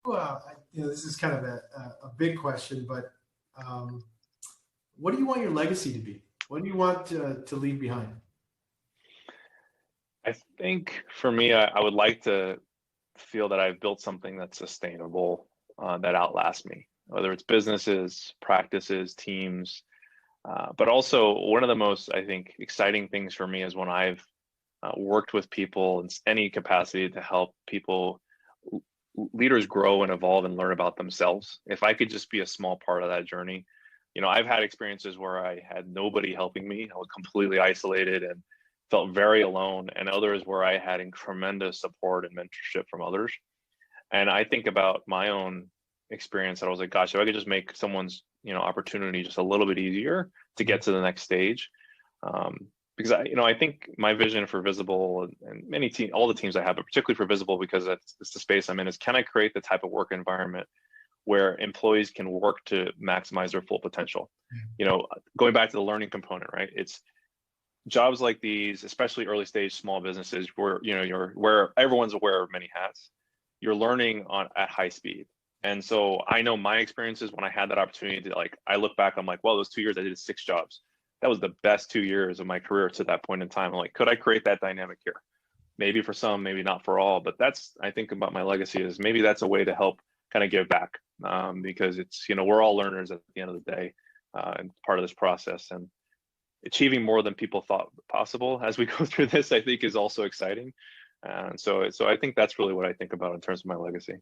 Well, this is kind of a big question, but what do you want your legacy to be? What do you want to leave behind? I think for me, I would like to feel that I've built something that's sustainable, that outlasts me, whether it's businesses, practices, teams. But also, one of the most, I think, exciting things for me is when I've worked with people in any capacity to help people, leaders grow and evolve and learn about themselves. If I could just be a small part of that journey, I've had experiences where I had nobody helping me. I was completely isolated and felt very alone, and others where I had tremendous support and mentorship from others. And I think about my own experience that I was like, gosh, if I could just make someone's, opportunity just a little bit easier to get to the next stage. Because I think my vision for Visible and all the teams I have, but particularly for Visible, because it's the space I'm in, is can I create the type of work environment where employees can work to maximize their full potential? Going back to the learning component, right? It's jobs like these, especially early stage small businesses where, where everyone's aware of many hats, you're learning at high speed. And so I know my experiences when I had that opportunity to, I look back, I'm like, well, those 2 years I did 6 jobs. That was the best 2 years of my career to that point in time. I'm like, could I create that dynamic here? Maybe for some, maybe not for all, but I think about my legacy is maybe that's a way to help kind of give back, because it's, we're all learners at the end of the day, and part of this process, and achieving more than people thought possible as we go through this, I think is also exciting. And so I think that's really what I think about in terms of my legacy.